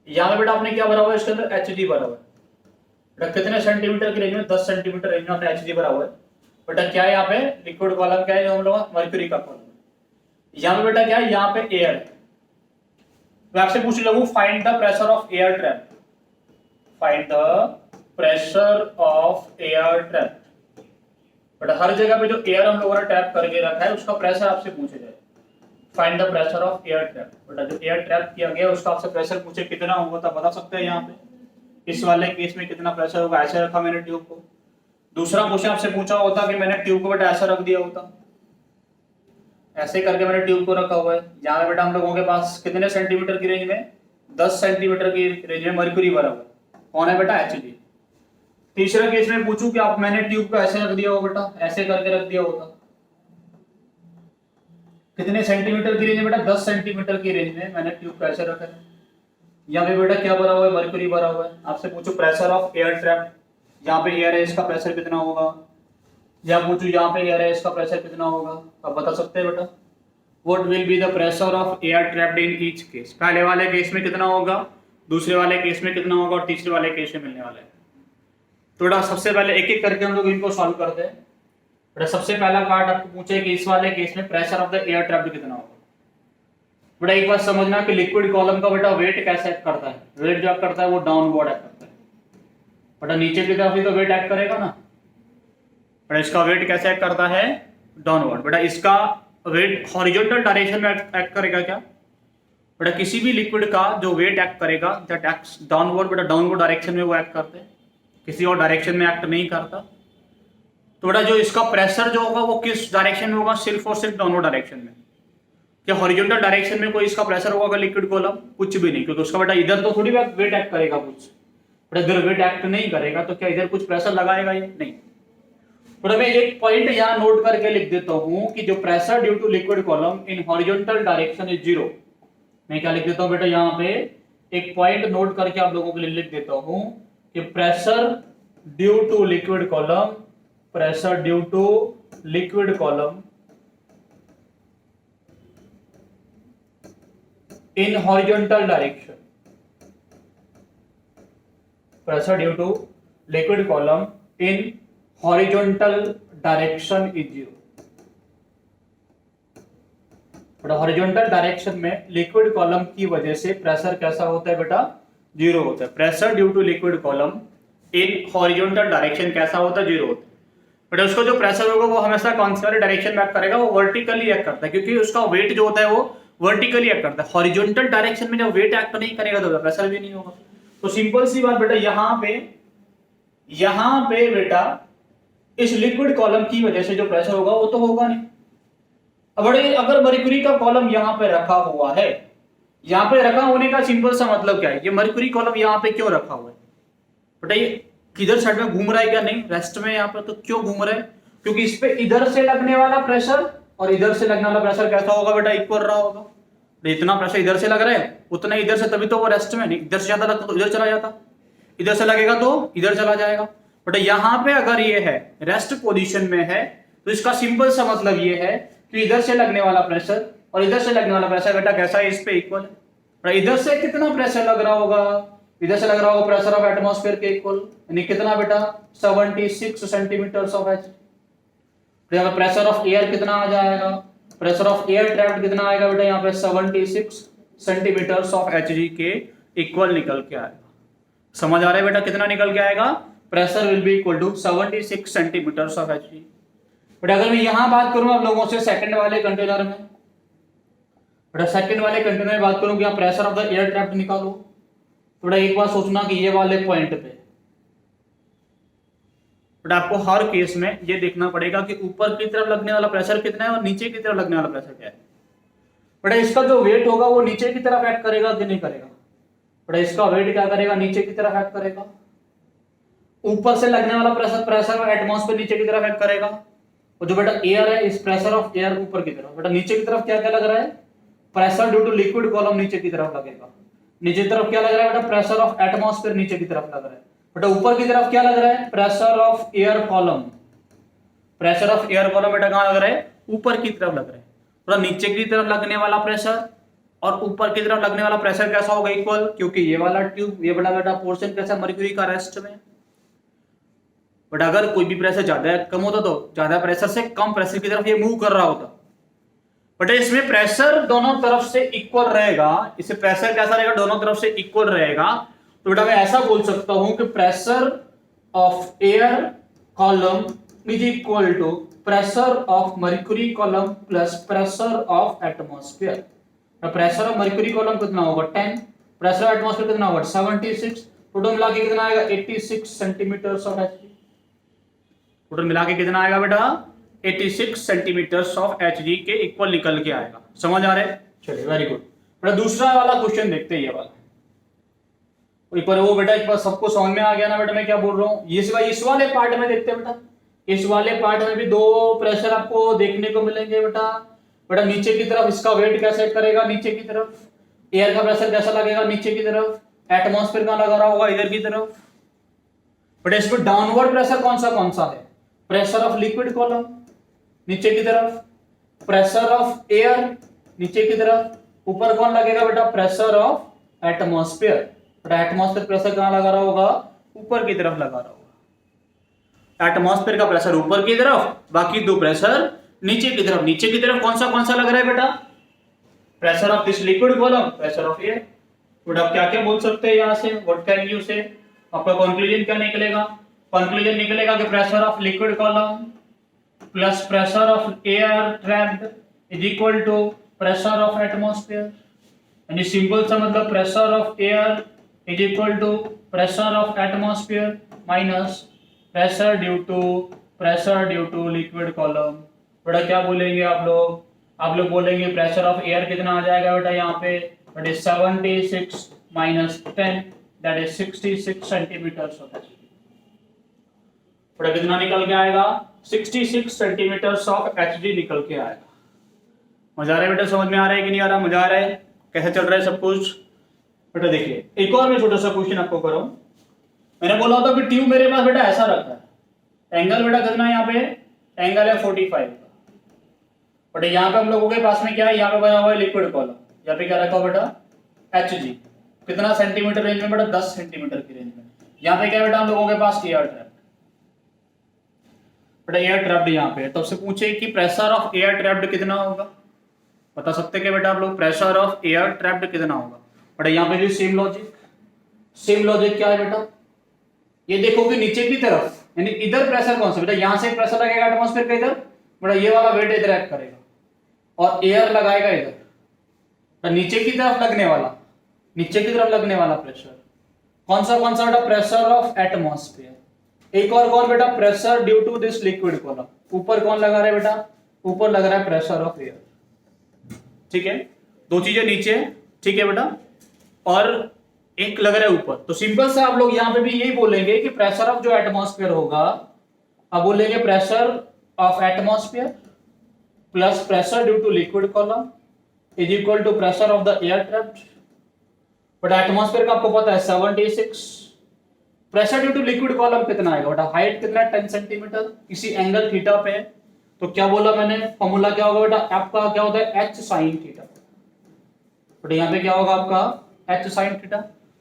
यहाँ पे बेटा आपने क्या भरा हुआ है, इसके अंदर एचजी भरा हुआ है बेटा, कितने सेंटीमीटर की रेंज में, 10 सेंटीमीटर रेंज में आपने एचजी भरा हुआ है बेटा। क्या है यहाँ पे लिक्विड कॉलम, क्या है जो हम लोग मर्क्यूरी का कॉलम है। यहाँ पे बेटा क्या है, यहाँ पे एयर है। मैं आपसे पूछ लगूं find the pressure of air trap, find the pressure of air trap. बेटा हर जगह पे जो एयर हम लोगों ने ट्रैप करके रखा है उसका प्रेशर आपसे पूछे जाए, find the pressure of air trap. बेटा जो एयर ट्रैप किया गया उसका आपसे प्रेशर पूछे कितना होगा तो बता सकते हैं यहाँ पे इस वाले केस में कितना प्रेशर होगा, ऐसे रखा मैंने ट्यूब को। दूसरा क्वेश्चन आपसे पूछा होता कि मैंने ट्यूब को बेटा ऐसा रख दिया होता, ऐसे करके मैंने ट्यूब को रखा हुआ है, यहाँ पे बेटा हम लोगों के पास कितने सेंटीमीटर की रेंज में, 10 सेंटीमीटर की रेंज में मर्क्यूरी भरा हुआ है, कौन है बेटा, एचजी। तीसरा केस में पूछूं कि आप मैंने ट्यूब को ऐसे रख दिया हो बेटा, ऐसे करके रख दिया होता, कितने सेंटीमीटर की रेंज में बेटा, 10 सेंटीमीटर की रेंज में मैंने ट्यूब को ऐसे रखा है। यहाँ पे बेटा क्या भरा हुआ है, मर्क्यूरी भरा हुआ है। आपसे पूछो प्रेशर ऑफ एयर ट्रैप, यहाँ पे एयर है इसका प्रेशर कितना होगा, या पूछो यहाँ पे एयर है इसका प्रेशर कितना होगा, आप बता सकते हैं बेटा। What will be the pressure of air trapped in each case, पहले वाले केस में कितना होगा, दूसरे वाले केस में कितना होगा और तीसरे वाले केस में मिलने वाला है। तो बेटा सबसे पहले एक एक करके हम लोग इनको सॉल्व करते हैं। बेटा सबसे पहला पार्ट आपको पूछे कि इस वाले केस में pressure of the air trapped कितना होगा। बेटा एक बात समझना कि लिक्विड कॉलम का बेटा वेट कैसे एक्ट करता है, वेट जो एक्ट करता है वो डाउनवर्ड एक्ट करता है। बेटा नीचे की तरफ ही तो वेट एक्ट करेगा ना, बेटा इसका वेट कैसे एक्ट करता है, डाउनवर्ड। बेटा इसका वेट हॉरिजॉन्टल डायरेक्शन में एक्ट करेगा क्या, बेटा किसी भी लिक्विड का जो वेट एक्ट करेगा दैट एक्ट्स डाउनवर्ड, बेटा डाउनवर्ड डायरेक्शन में वो एक्ट करते हैं, किसी और डायरेक्शन में एक्ट नहीं करता। तो बेटा जो इसका प्रेशर जो होगा वो किस डायरेक्शन में होगा, सिर्फ और सिर्फ डाउनवर्ड डायरेक्शन में। क्या हॉरिजॉन्टल डायरेक्शन में कोई इसका प्रेशर होगा लिक्विड कॉलम, कुछ भी नहीं, क्योंकि उसका बेटा इधर तो थोड़ी वेट एक्ट करेगा कुछ, बेटा इधर वेट एक्ट नहीं करेगा तो क्या इधर कुछ प्रेशर लगाएगा ये नहीं। तो मैं एक पॉइंट यहाँ नोट करके लिख देता हूँ कि जो pressure due to liquid column in horizontal direction is 0। मैं क्या लिख देता हूँ बेटा, यहाँ पे एक पॉइंट नोट करके आप लोगों के लिए लिख देता हूँ कि pressure due to liquid column, pressure due to liquid column in horizontal direction, pressure due to liquid column in horizontal direction is 0। Horizontal direction में लिक्विड कॉलम की वजह से प्रेशर कैसा होता है बेटा, 0 होता है। Pressure due to liquid column in horizontal direction कैसा होता है, 0 होता है। बट उसका जो प्रेशर होगा वो हमेशा कौन सी वाली डायरेक्शन में एक्ट करेगा, वो वर्टिकली एक्ट करता है, क्योंकि उसका वेट जो होता है वो वर्टिकली एक्ट करता है। हॉरिजॉन्टल डायरेक्शन में जब वेट एक्ट नहीं करेगा तो प्रेशर भी नहीं होगा। तो सिंपल सी बात बेटा, यहां पे बेटा इस लिक्विड कॉलम की वजह से जो प्रेशर होगा वो तो होगा नहीं। अब अगर मर्क्यूरी का कॉलम यहां पे रखा हुआ है, यहां पे रखा होने का सिंपल सा मतलब क्या है, ये मर्क्यूरी कॉलम यहां पे क्यों रखा हुआ है बेटा, ये किधर साइड में घूम रहा है क्या, नहीं रेस्ट में यहाँ पे, तो क्यों घूम रहा है, क्योंकि इस पे इधर से लगने वाला प्रेशर और इधर से लगने वाला प्रेशर कैसा होगा बेटा, इक्वल रहा होगा। इतना प्रेशर इधर से लग रहा है उतना इधर से, तभी तो वो रेस्ट में, नहीं इधर से ज्यादा लगता तो इधर चला जाता, इधर से लगेगा तो इधर चला जाएगा। बट यहाँ पे अगर ये है रेस्ट पोजीशन में है तो इसका सिंपल सा मतलब ये है कि इधर से लगने वाला प्रेशर और इधर से लगने वाला प्रेशर बेटा कैसा है, इस पे इक्वल है। और इधर से कितना प्रेशर लग रहा होगा, इधर से लग रहा होगा प्रेशर ऑफ एटमॉस्फेयर के इक्वल, यानी कितना बेटा 76 centimetre of H. Pressure of air कितना आ जाएगा, प्रेशर ऑफ एयर ट्रैप्ड कितना आएगा बेटा यहाँ पे 76 सेंटीमीटर ऑफ एच जी के इक्वल निकल के आएगा। समझ आ रहा है बेटा कितना निकल के आएगा, pressure will be equal to 76 centimetre of H G. But अगर मैं यहां बात करूं आप लोगों से सेकंड वाले कंटेनर में, बेटा सेकंड वाले कंटेनर में बात करूं कि आप pressure of the air trapped निकालो, तो बेटा एक बार सोचना कि ये वाले पॉइंट पे बट आपको हर केस में ये देखना पड़ेगा कि ऊपर की तरफ लगने वाला प्रेशर कितना है और नीचे की तरफ लगने वाला प्रेशर क्या है। बेटा इसका जो वेट होगा वो नीचे की तरफ एक्ट करेगा कि नहीं करेगा, बेटा इसका वेट क्या करेगा, नीचे की तरफ एक्ट करेगा। ऊपर से लगने वाला प्रेशर, प्रेशर एटमॉस्फेयर नीचे की तरफ एक्ट करेगा, और जो बेटा एयर है इस प्रेशर ऑफ एयर ऊपर की तरफ। बेटा नीचे की तरफ क्या क्या लग रहा है, pressure due to liquid column नीचे की तरफ लगेगा। नीचे की तरफ क्या लग रहा है बेटा, प्रेशर ऑफ एटमॉस्फेयर नीचे की तरफ लग रहा है। बेटा ऊपर की तरफ क्या लग रहा है, pressure of air column. Pressure of air column बेटा कहां लग रहा है, ऊपर की तरफ लग रहा है। बेटा नीचे की तरफ लगने वाला प्रेशर और ऊपर की तरफ लगने वाला प्रेशर कैसा होगा, इक्वल, क्योंकि ये वाला ट्यूब, ये बड़ा बेटा पोर्शन कैसा मर्क्यूरी का रेस्ट में। बट अगर कोई भी प्रेशर ज्यादा कम होता तो ज्यादा प्रेशर से कम प्रेशर की तरफ ये मूव कर रहा होता। बट इसमें प्रेशर दोनों तरफ से इक्वल रहेगा, इसे प्रेशर कैसा रहेगा, दोनों तरफ से इक्वल रहेगा। तो बेटा मैं ऐसा बोल सकता हूं कि pressure of air column is equal to pressure of mercury column plus pressure of atmosphere. Pressure of mercury column कितना होगा 10, प्रेशर ऑफ एटमॉस्फेयर कितना होगा 76, टोटल मिला के कितना आएगा 86 सेंटीमीटर ऑफ एच। टोटल मिला के कितना आएगा बेटा 86 सेंटीमीटर ऑफ एच जी के इक्वल निकल के आएगा। समझ आ रहा है, चलिए वेरी गुड। बेटा दूसरा वाला क्वेश्चन देखते हैं, ये वाला एक बार वो बेटा एक बार सबको समझ में आ गया ना बेटा मैं क्या बोल रहा हूँ। इस वाले पार्ट में देखते हैं बेटा, इस वाले पार्ट में भी दो प्रेशर आपको देखने को मिलेंगे बेटा। बेटा नीचे की तरफ इसका वेट कैसे करेगा, नीचे की तरफ एयर का प्रेशर कैसा लगेगा, नीचे की तरफ एटमॉस्फेयर का लगा रहा होगा इधर की तरफ। बेटा इसमें डाउनवर्ड प्रेशर कौन सा है, प्रेशर ऑफ लिक्विड कॉलम नीचे की तरफ, प्रेशर ऑफ एयर नीचे की तरफ, ऊपर कौन लगेगा बेटा प्रेशर ऑफ एटमॉस्फेयर। बेटा एटमॉस्फेयर प्रेशर कहां लगा रहा होगा, ऊपर की तरफ लगा रहा होगा। एटमॉस्फेयर का प्रेशर ऊपर की तरफ, बाकी दो प्रेशर नीचे की तरफ। नीचे की तरफ कौन सा लग रहा है बेटा, pressure of this liquid column, pressure of air. बेटा आप क्या क्या बोल सकते हैं यहां से, व्हाट कैन यू से, आपका कंक्लूजन क्या निकलेगा, कंक्लूजन निकलेगा कि pressure of liquid column plus pressure of air trapped is equal to pressure of atmosphere. यानी सिंपल सा मतलब pressure of air is equal to pressure of atmosphere minus pressure due to liquid column. बेटा क्या बोलेंगे आप लोग बोलेंगे pressure of air कितना आ जाएगा बेटा यहाँ पे, that is 76 minus 10 that is 66 centimetre of H. बेटा कितना निकल के आएगा 66 सेंटीमीटर ऑफ एच जी निकल के आएगा। मजा आ रहा है बेटा, समझ में आ रहा है कि नहीं आ रहा, मजा आ रहा है, कैसे चल रहा है सब कुछ। बेटा देखिए एक और मैं छोटा सा क्वेश्चन आपको कर रहा हूं। मैंने बोला था कि ट्यूब मेरे पास बेटा ऐसा रखा है, एंगल बेटा कितना है यहाँ पे, एंगल है 45 का। बट यहाँ पे हम लोगों के पास में क्या है, यहाँ पे बना हुआ है लिक्विड कॉलम, यहाँ पे क्या रखा हुआ बेटा एच जी, कितना सेंटीमीटर रेंज में बेटा 10 सेंटीमीटर की रेंज में। यहाँ पे क्या बेटा हम लोगों के पास एयर ट्रैप, बेटा एयर ट्रैप्ड यहाँ पे। तो आपसे पूछे कि प्रेशर ऑफ एयर ट्रैप्ड कितना होगा, बता सकते क्या बेटा आप लोग, प्रेशर ऑफ एयर ट्रैप्ड कितना होगा। बेटा यहाँ पे भी सेम लॉजिक क्या है बेटा, ये देखो कि नीचे की तरफ यानी इधर प्रेशर कौन सा बेटा, यहाँ से प्रेशर लगेगा एटमॉस्फेयर का इधर, बेटा ये वाला वेट इधर एक्ट करेगा और एयर लगाएगा इधर। तो नीचे की तरफ लगने वाला प्रेशर कौन सा बेटा, प्रेशर ऑफ एटमॉस्फेयर। एक और कौन बेटा, pressure due to this liquid column. ऊपर कौन लगा रहा है बेटा, ऊपर लग रहा है प्रेशर ऑफ एयर। ठीक है, दो चीजें नीचे, ठीक है बेटा, और एक लग रहा है ऊपर। तो सिंपल से आप लोग यहाँ पे भी यही बोलेंगे कि प्रेशर ऑफ जो एटमॉस्फेयर होगा, अब बोलेंगे pressure of atmosphere plus pressure due to liquid column is equal to pressure of the air trapped. But atmosphere का आपको पता है 76 pressure due to liquid column कितना आएगा बेटा, हाइट कितना है 10 सेंटीमीटर, इसी एंगल थीटा पे है, तो क्या बोला मैंने, फॉर्मूला क्या होगा बेटा, एफ का क्या होता है एच साइन थीटा, बट यहाँ पे क्या होगा आपका एच साइन थीटा,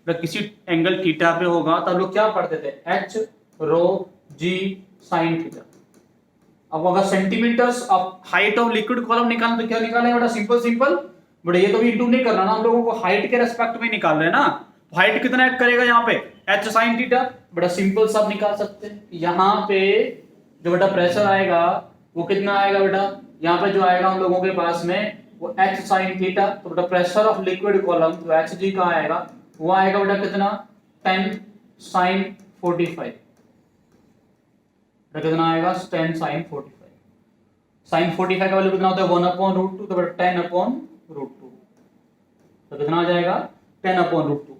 किसी एंगल थीटा पे होगा तो हम लोग क्या पढ़ते थे h rho g sine theta. अब अगर centimetres of height of liquid column निकालना तो क्या निकालेंगे बेटा, सिंपल, बट ये तो इंटू नहीं करना ना, हम लोगों को हाइट के रेस्पेक्ट में निकाल रहे हैं ना, तो हाइट कितना करेगा यहाँ पे एच साइन थीटा, बड़ा सिंपल सब निकाल सकते हैं। यहाँ पे जो बेटा प्रेशर आएगा वो कितना आएगा बेटा, यहाँ पे जो आएगा हम लोगों के पास में वो एच साइन थीटा, तो बेटा प्रेशर ऑफ लिक्विड कॉलम जो एच जी का आएगा वो आएगा बेटा कितना 10 साइन 45, कितना आएगा 10 साइन 45, साइन 45 का वैल्यू कितना होता है 1/√2, तो बेटा 10/√2, तो कितना आ जाएगा 10/√2।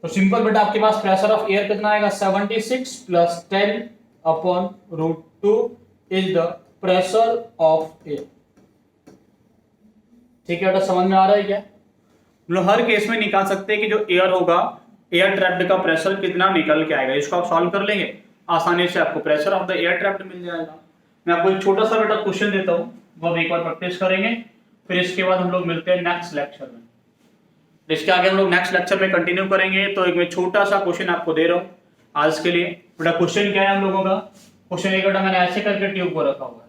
तो सिंपल बेटा आपके पास प्रेशर ऑफ एयर कितना आएगा 76 plus 10/√2 is the pressure of air. ठीक है बेटा, समझ में आ रहा है क्या? मतलब हर केस में निकाल सकते हैं कि जो एयर होगा, एयर ट्रैप्ड का प्रेशर कितना निकल के आएगा, इसको आप सॉल्व कर लेंगे आसानी से, आपको pressure of the air trapped मिल जाएगा। मैं आपको एक छोटा सा बेटा क्वेश्चन देता हूँ, वो हम एक बार प्रैक्टिस करेंगे, फिर इसके बाद हम लोग मिलते हैं नेक्स्ट लेक्चर में। इसके आगे हम लोग नेक्स्ट लेक्चर में कंटिन्यू करेंगे। तो एक मैं छोटा सा क्वेश्चन आपको दे रहा हूँ आज के लिए। बेटा क्वेश्चन क्या है हम लोगों का, क्वेश्चन एक बेटा मैंने ऐसे करके ट्यूब को रखा हुआ है,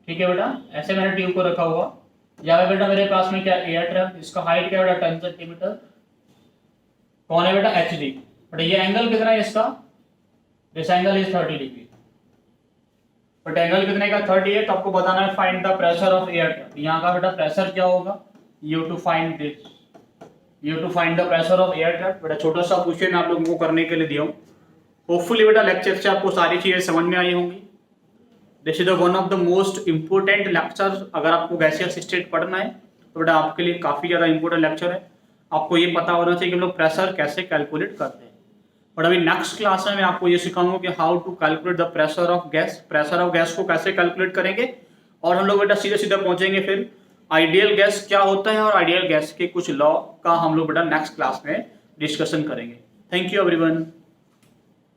ठीक है बेटा, ऐसे मैंने ट्यूब को रखा हुआ, यहाँ बेटा मेरे पास में क्या एयर ट्रैप, इसका हाइट क्या बेटा 10 सेंटीमीटर, कौन है बेटा एच डी, बेटा ये एंगल कितना है इसका, this angle is 30 degree, but angle कितने का 30 है, तो आपको बताना है find the pressure of air trap. यहाँ का बेटा प्रेशर क्या होगा, you to find this, you to find the pressure of air trap. बेटा छोटा सा क्वेश्चन आप लोगों को करने के लिए दिया हूँ, होपफुली बेटा लेक्चर से आपको सारी चीजें समझ में आई होंगी। This is the one of the most important lecture, अगर आपको गैसियस स्टेट पढ़ना है तो बेटा आपके लिए काफी ज्यादा इंपोर्टेंट लेक्चर है। आपको ये पता होना चाहिए कि हम लोग प्रेशर कैसे कैलकुलेट करते हैं। बट अभी नेक्स्ट क्लास में मैं आपको ये सिखाऊंगा कि how to calculate the pressure of gas, pressure of gas को कैसे कैलकुलेट करेंगे, और हम लोग बेटा सीधे सीधे पहुंचेंगे फिर आइडियल गैस क्या होता है और आइडियल गैस के कुछ लॉ का हम लोग बेटा नेक्स्ट क्लास में डिस्कशन करेंगे। Thank you everyone.